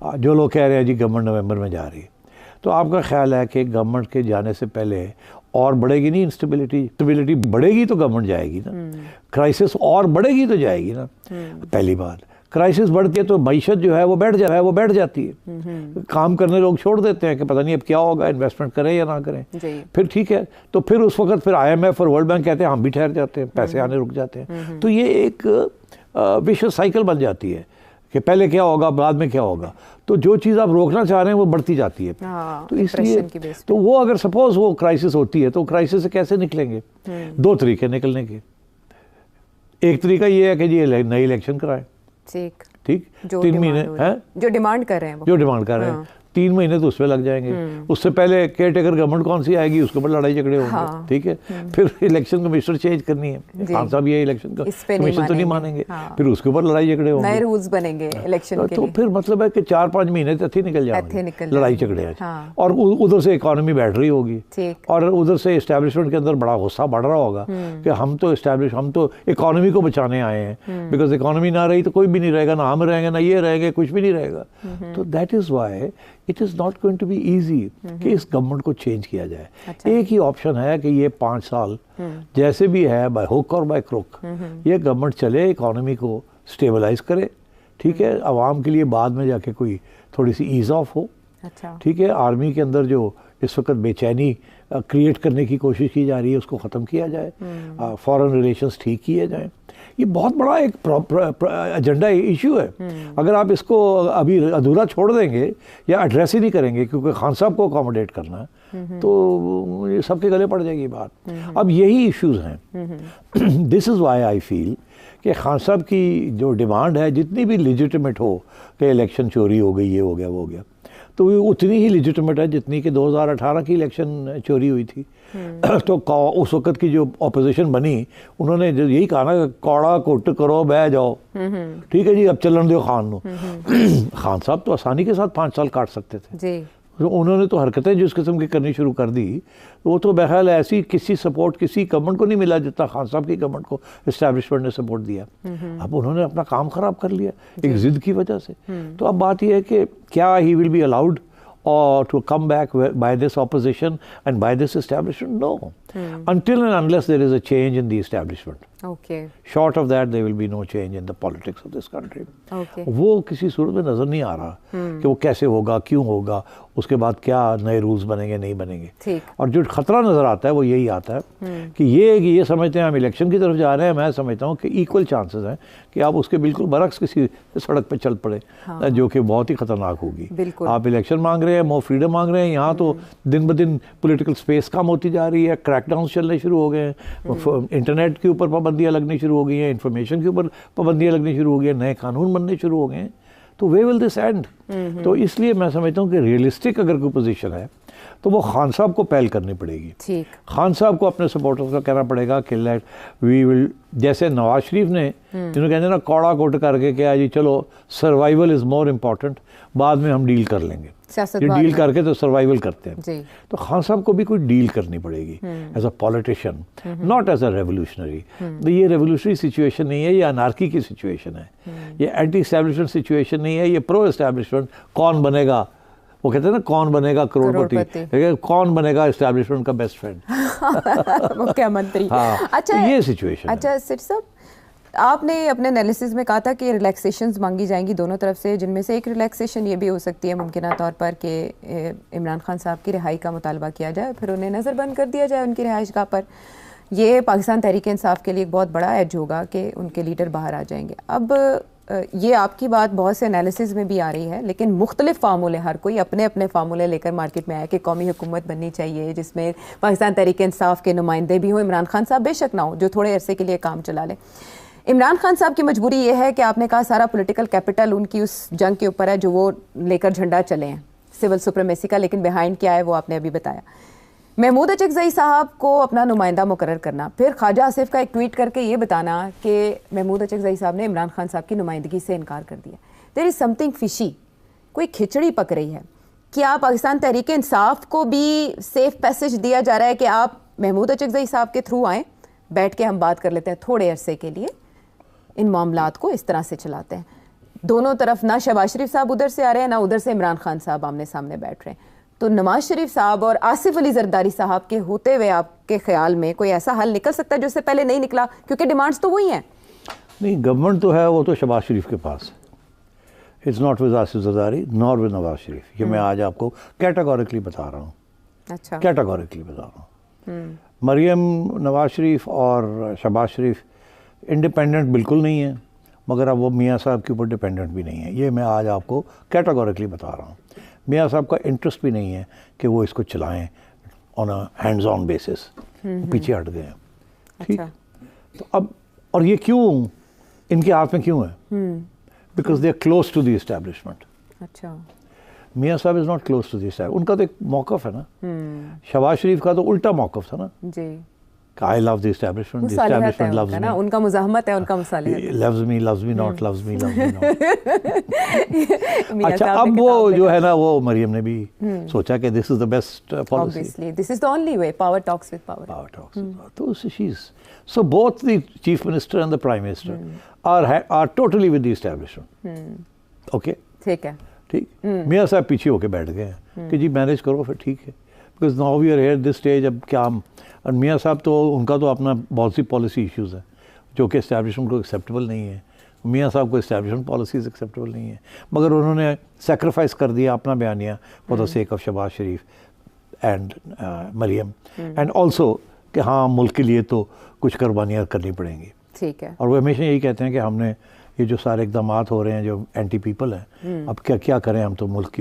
جو لوگ کہہ رہے ہیں جی گورنمنٹ نومبر میں جا رہی ہے، تو آپ کا خیال ہے کہ گورنمنٹ کے جانے سے پہلے اور بڑھے گی نہیں انسٹیبلٹی بڑھے گی تو گورنمنٹ جائے گی نا، کرائسس اور بڑھے گی تو جائے گی نا. پہلی بات کرائسس بڑھتی ہے تو معیشت جو ہے وہ بیٹھ جاتی ہے، کام کرنے لوگ چھوڑ دیتے ہیں کہ پتہ نہیں اب کیا ہوگا، انویسٹمنٹ کریں یا نہ کریں. پھر ٹھیک ہے تو پھر اس وقت پھر IMF اور ورلڈ بینک کہتے ہیں ہم بھی ٹھہر جاتے ہیں، پیسے آنے رک جاتے ہیں. تو یہ ایک ویشس سائیکل بن جاتی ہے کہ پہلے کیا ہوگا بعد میں کیا ہوگا، تو جو چیز آپ روکنا چاہ رہے ہیں وہ بڑھتی جاتی ہے. تو اس لیے تو وہ اگر سپوز وہ کرائسس ہوتی ہے تو کرائسس سے کیسے نکلیں گے؟ دو طریقے نکلنے کے. ایک طریقہ یہ ہے کہ جی نئی الیکشن کرائیں، ٹھیک 3 مہینے جو ڈیمانڈ کر رہے ہیں 3 مہینے تو اس پہ لگ جائیں گے. اس سے پہلے کیئر ٹیکر گورنمنٹ کون سی آئے گی، اس کے اوپر لڑائی جھگڑے ہوں گے، ٹھیک ہے. پھر الیکشن کمیشنر چینج کرنی ہے، خان صاحب یہ الیکشن کمیشن تو نہیں مانیں گے، پھر اس کے اوپر لڑائی جھگڑے ہوں گے، نئے رولز بنیں گے الیکشن کے تو پھر مطلب ہے کہ 4-5 مہینے تک ہی نکل جائیں گے لڑائی جھگڑے. اور ادھر سے اکانومی بیٹھ رہی ہوگی اور ادھر سے اسٹیبلشمنٹ کے اندر بڑا غصہ بڑھ رہا ہوگا کہ ہم تو اکانومی کو بچانے آئے ہیں، بیکاز اکانومی نہ رہی تو کوئی بھی نہیں رہے گا، نہ ہم رہیں گے نہ یہ رہیں گے، کچھ بھی نہیں رہے گا. تو that is why it is not going to be easy کہ اس گورنمنٹ کو چینج کیا جائے. ایک ہی آپشن ہے کہ یہ 5 سال جیسے بھی ہے بائی ہک اور بائی کروک یہ گورنمنٹ چلے، اکانومی کو اسٹیبلائز کرے، ٹھیک ہے، عوام کے لیے بعد میں جا کے کوئی تھوڑی سی ایز آف ہو، ٹھیک ہے. آرمی کے اندر جو اس وقت بے چینی کریٹ کرنے کی کوشش کی جا رہی ہے اس کو ختم کیا جائے، فارن ریلیشنز ٹھیک کیے جائیں. یہ بہت بڑا ایک ایجنڈا ایشو ہے. اگر آپ اس کو ابھی ادھورا چھوڑ دیں گے یا ایڈریس ہی نہیں کریں گے کیونکہ خان صاحب کو اکاموڈیٹ کرنا ہے تو یہ سب کے گلے پڑ جائے گی بات. اب یہی ایشوز ہیں. دس از وائی آئی فیل کہ خان صاحب کی جو ڈیمانڈ ہے جتنی بھی لیجیٹمیٹ ہو کہ الیکشن چوری ہو گئی، یہ ہو گیا وہ ہو گیا، تو وہ اتنی ہی لیجیٹمیٹ ہے جتنی کہ 2018 کی الیکشن چوری ہوئی تھی. تو اس وقت کی جو اپوزیشن بنی انہوں نے یہی کہا نا کہ کوڑا کٹ کرو بہ جاؤ، ٹھیک ہے جی اب چلن دیو خان نو. خان صاحب تو آسانی کے ساتھ 5 سال کاٹ سکتے تھے، انہوں نے تو حرکتیں جو اس قسم کی کرنی شروع کر دی. وہ تو بہرحال ایسی کسی سپورٹ کسی گورنمنٹ کو نہیں ملا جتنا خان صاحب کی گورنمنٹ کو اسٹیبلشمنٹ نے سپورٹ دیا. اب انہوں نے اپنا کام خراب کر لیا ایک ضد کی وجہ سے. تو اب بات یہ ہے کہ کیا he will be allowed or to come back by this opposition and by this establishment? No. Until and unless there is a change in the establishment. Okay. Short of that, there will be no change in the politics of this country. Okay. وہ کسی صورت میں نظر نہیں آ رہا کہ وہ کیسے ہوگا، کیوں ہوگا، اس کے بعد کیا نئے رولز بنیں گے نہیں بنیں گے. اور جو خطرہ نظر آتا ہے وہ یہی آتا ہے کہ یہ سمجھتے ہیں ہم الیکشن کی طرف جا رہے ہیں. میں سمجھتا ہوں کہ ایکول چانسز ہیں کہ آپ اس کے بالکل برعکس کسی سڑک پہ چل پڑے جو کہ بہت ہی خطرناک ہوگی. آپ الیکشن مانگ رہے ہیں، مور فریڈم مانگ رہے ہیں، یہاں تو دن بدن پولیٹیکل سپیس کم ہوتی جا رہی ہے، کریک ڈاؤنس چلنے شروع ہو گئے ہیں، انٹرنیٹ کے اوپر پابندیاں لگنی شروع ہو گئی ہیں، انفارمیشن کے اوپر پابندیاں لگنی شروع ہو گئی ہیں، نئے قانون بننے شروع ہو گئے ہیں. تو وے ول دس اینڈ؟ تو اس لیے میں سمجھتا ہوں کہ ریئلسٹک اگر کوئی پوزیشن ہے تو وہ خان صاحب کو پہل کرنی پڑے گی. خان صاحب کو اپنے سپورٹرز کو کہنا پڑے گا کہ وی ول، جیسے نواز شریف نے جنہوں کہتے ہیں نا کوڑا کوٹ کر کے کیا جی چلو سروائیول از مور امپورٹنٹ، بعد میں ہم ڈیل کر لیں گے، یہ ڈیل کر کے تو سروائیول کرتے ہیں. تو خان صاحب کو بھی کوئی ڈیل کرنی پڑے گی as a politician, not as a revolutionary. یہ ریولیوشنری سچویشن نہیں ہے، یہ انارکی کی سچویشن ہے، یہ اینٹی اسٹیبلشمنٹ سچویشن نہیں ہے، یہ پرو اسٹیبلشمنٹ. کون بنے گا، وہ کہتے ہیں نا کون بنے گا کروڑ پتی، کون بنے گا اسٹیبلشمنٹ کا بیسٹ فرینڈ، مکھیہ منتری. اچھا یہ سچویشن. اچھا سر صاحب، آپ نے اپنے انالیسز میں کہا تھا کہ ریلیکسیشنز مانگی جائیں گی دونوں طرف سے، جن میں سے ایک ریلیکسیشن یہ بھی ہو سکتی ہے ممکنہ طور پر کہ عمران خان صاحب کی رہائی کا مطالبہ کیا جائے، پھر انہیں نظر بند کر دیا جائے ان کی رہائش گاہ پر. یہ پاکستان تحریک انصاف کے لیے ایک بہت بڑا ایج ہوگا کہ ان کے لیڈر باہر آ جائیں گے. اب یہ آپ کی بات بہت سے انالیسز میں بھی آ رہی ہے، لیکن مختلف فارمولے، ہر کوئی اپنے اپنے فارمولے لے کر مارکیٹ میں آیا کہ قومی حکومت بننی چاہیے جس میں پاکستان تحریک انصاف کے نمائندے بھی ہوں، عمران خان صاحب بے شک نہ ہو جو تھوڑے عرصے کے لیے کام چلا لیں. عمران خان صاحب کی مجبوری یہ ہے کہ آپ نے کہا سارا پولیٹیکل کیپٹل ان کی اس جنگ کے اوپر ہے جو وہ لے کر جھنڈا چلے ہیں سول سپریمیسی کا، لیکن بیہائنڈ کیا ہے وہ آپ نے ابھی بتایا. محمود اچکزئی صاحب کو اپنا نمائندہ مقرر کرنا، پھر خواجہ آصف کا ایک ٹویٹ کر کے یہ بتانا کہ محمود اچکزئی صاحب نے عمران خان صاحب کی نمائندگی سے انکار کر دیا. دیر از سم تھنگ فشی، کوئی کھچڑی پک رہی ہے. کیا پاکستان تحریک انصاف کو بھی سیف پیسج دیا جا رہا ہے کہ آپ محمود اچکزئی صاحب کے تھرو آئیں، بیٹھ کے ہم بات کر لیتے ہیں تھوڑے عرصے کے لیے، ان معاملات کو اس طرح سے چلاتے ہیں؟ دونوں طرف نہ شہباز شریف صاحب ادھر سے آ رہے ہیں نہ ادھر سے عمران خان صاحب آمنے سامنے بیٹھ رہے ہیں. تو نواز شریف صاحب اور آصف علی زرداری صاحب کے ہوتے ہوئے آپ کے خیال میں کوئی ایسا حل نکل سکتا ہے جو اس سے پہلے نہیں نکلا, کیونکہ ڈیمانڈز تو وہی ہیں؟ نہیں, گورنمنٹ تو ہے وہ تو شہباز شریف کے پاس ہے. It's not with Asif Zardari nor with Nawaz Sharif. یہ میں آج آپ کو کیٹاگوریکلی بتا رہا ہوں. اچھا, کیٹاگوریکلی بتا رہا ہوں. مریم نواز شریف اور شہباز شریف انڈیپینڈنٹ بالکل نہیں ہیں, مگر اب وہ میاں صاحب کے اوپر ڈپینڈنٹ بھی نہیں ہے. یہ میں آج آپ کو کیٹاگوریکلی بتا رہا ہوں. میاں صاحب کا انٹرسٹ بھی نہیں ہے کہ وہ اس کو چلائیں آن اے ہینڈز آن بیسس. پیچھے ہٹ گئے ہیں. ٹھیک, تو اب اور یہ کیوں ان کے ہاتھ میں کیوں ہے؟ Because they are close to the establishment. اچھا, میاں صاحب is not close to the establishment. ان کا تو ایک موقف ہے نا. شہباز شریف کا تو الٹا موقف تھا نا. جی, I love the establishment. The establishment loves me. ان کا مزاحمت ہے, ان کا مصالحت ہے. Loves me not, loves me not. اچھا, اب وہ جو ہے نا, وہ مریم نے بھی سوچا کہ this is the best policy. Obviously, this is the only way. Power talks with power. Power talks with power. So she's, so both the chief minister and the prime minister are totally with the establishment. Okay. ٹھیک ہے. ٹھیک, میاں صاحب پیچھے ہو کے بیٹھ گئے ہیں کہ جی مینیج کرو پھر, ٹھیک ہے. Because now we are here at this stage. اب کیا ہم, اور میاں صاحب تو ان کا تو اپنا بہت سی پالیسی ایشوز ہیں جو کہ اسٹیبلشمنٹ کو ایکسیپٹیبل نہیں ہے. میاں صاحب کو اسٹیبلشمنٹ پالیسیز ایکسیپٹیبل نہیں ہیں, مگر انہوں نے سیکریفائس کر دیا اپنا بیانیہ for the sake of Shahbaz Sharif and Maryam, and also کہ ہاں ملک کے لیے تو کچھ قربانیاں کرنی پڑیں گی. ٹھیک ہے. اور وہ ہمیشہ یہی کہتے ہیں کہ ہم نے یہ جو سارے اقدامات ہو رہے ہیں جو اینٹی پیپل ہیں, اب کیا کریں, ہم تو ملک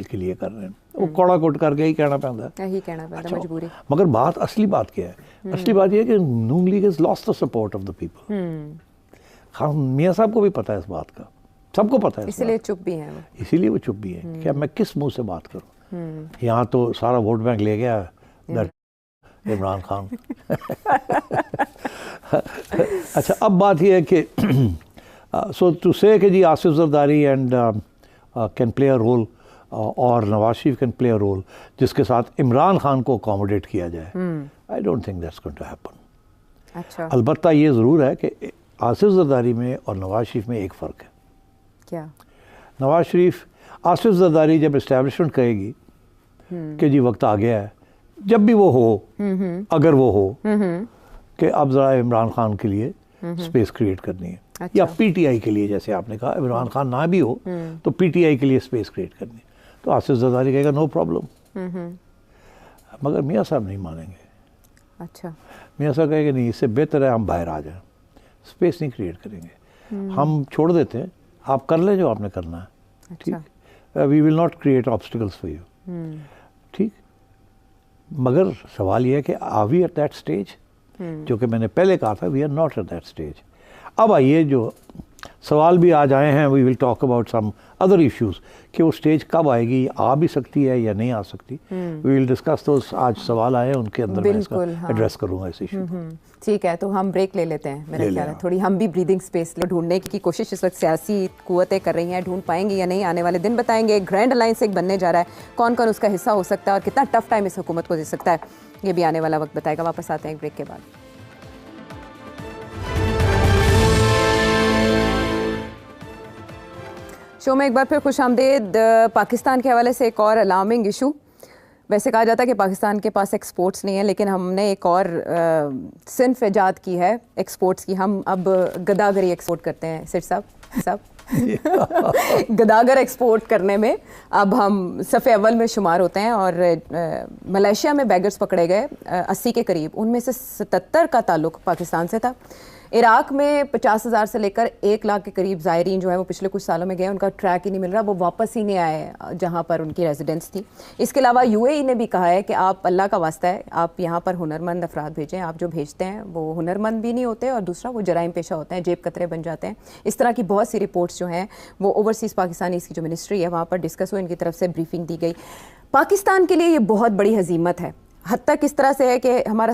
کے لیے کر رہے ہیں. وہ کوڑا کوٹ کر کے ہی کہنا پڑتا ہے, یہی کہنا پڑتا ہے, مجبوری. مگر بات اصلی بات کیا ہے؟ اصلی بات یہ ہے کہ Noon League has lost the support of the people. میاں صاحب کو بھی پتہ ہے اس بات کا, سب کو پتہ ہے, اسی لیے چپ بھی ہیں, اسی لیے وہ چپ بھی ہیں کہ میں کس منہ سے بات کروں. یہاں تو سارا ووٹ بینک لے گیا عمران خان. اچھا, اب بات یہ ہے کہ سو ٹو سے کہ جی Asif Zardari and can play a role اور نواز شریف کین پلے اے رول جس کے ساتھ عمران خان کو اکاموڈیٹ کیا جائے, I don't think that's going to happen. اچھا, البتہ یہ ضرور ہے کہ آصف زرداری میں اور نواز شریف میں ایک فرق ہے. کیا؟ نواز شریف, آصف زرداری جب اسٹیبلشمنٹ کہے گی کہ جی وقت آ گیا ہے, جب بھی وہ ہو, اگر وہ ہو کہ اب ذرا عمران خان کے لیے اسپیس کریٹ کرنی ہے, یا پی ٹی آئی کے لیے, جیسے آپ نے کہا عمران خان نہ بھی ہو تو پی ٹی آئی کے لیے اسپیس کریٹ کرنی ہے, تو آصف زرداری کہے گا نو پرابلم. مگر میاں صاحب نہیں مانیں گے. اچھا, میاں صاحب کہے گا نہیں, اس سے بہتر ہے ہم باہر آ جائیں, اسپیس نہیں کریٹ کریں گے, ہم چھوڑ دیتے ہیں, آپ کر لیں جو آپ نے کرنا ہے. ٹھیک, we will not create obstacles for you. ٹھیک, مگر سوال یہ ہے کہ are we at that stage, جو کہ میں نے پہلے کہا تھا, we are not at that stage. اب آئیے جو سوال بھی آج آئے ہیں, we will talk about some other issues, کہ وہ اسٹیج کب آئے گی, آ بھی سکتی ہے یا نہیں آ سکتی. وی ول ڈسکس دوز. آج سوال آئے ہیں, ان کے اندر میں اس کا ایڈریس کروں گا اس ایشو. ٹھیک ہے, تو ہم بریک لے لیتے ہیں. میرا خیال ہے تھوڑی ہم بھی بریدنگ اسپیس ڈھونڈنے کی کوشش اس وقت سیاسی قوتیں کر رہی ہیں, ڈھونڈ پائیں گی یا نہیں, آنے والے دن بتائیں گے. گرینڈ الائنس ایک بننے جا رہا ہے, کون کون اس کا حصہ ہو سکتا ہے اور کتنا ٹف ٹائم اس حکومت کو دے سکتا ہے, یہ بھی آنے والا وقت بتائے گا. واپس آتے ہیں ایک بریک کے بعد. شو میں ایک بار پھر خوش آمدید. پاکستان کے حوالے سے ایک اور الارمنگ ایشو. ویسے کہا جاتا ہے کہ پاکستان کے پاس ایکسپورٹس نہیں ہیں, لیکن ہم نے ایک اور صنف ایجاد کی ہے ایکسپورٹس کی. ہم اب گداگری ایکسپورٹ کرتے ہیں. سر صاحب گداگر ایکسپورٹ کرنے میں اب ہم صف اول میں شمار ہوتے ہیں. اور ملیشیا میں بیگرز پکڑے گئے 80 کے قریب, ان میں سے 77 کا تعلق پاکستان سے تھا. عراق میں 50,000 سے لے کر 1 لاکھ کے قریب زائرین جو ہے وہ پچھلے کچھ سالوں میں گئے, ان کا ٹریک ہی نہیں مل رہا, وہ واپس ہی نہیں آئے جہاں پر ان کی ریزیڈنس تھی. اس کے علاوہ یو اے ای نے بھی کہا ہے کہ آپ اللہ کا واسطہ ہے, آپ یہاں پر ہنرمند افراد بھیجیں. آپ جو بھیجتے ہیں وہ ہنرمند بھی نہیں ہوتے, اور دوسرا وہ جرائم پیشہ ہوتے ہیں, جیب کترے بن جاتے ہیں. اس طرح کی بہت سی رپورٹس جو ہیں وہ اوورسیز پاکستانیز کی جو منسٹری ہے وہاں پر ڈسکس ہوئی, ان کی طرف سے بریفنگ دی گئی. پاکستان کے لیے یہ بہت بڑی ہزیمت ہے, حد تک اس طرح سے ہے کہ ہمارا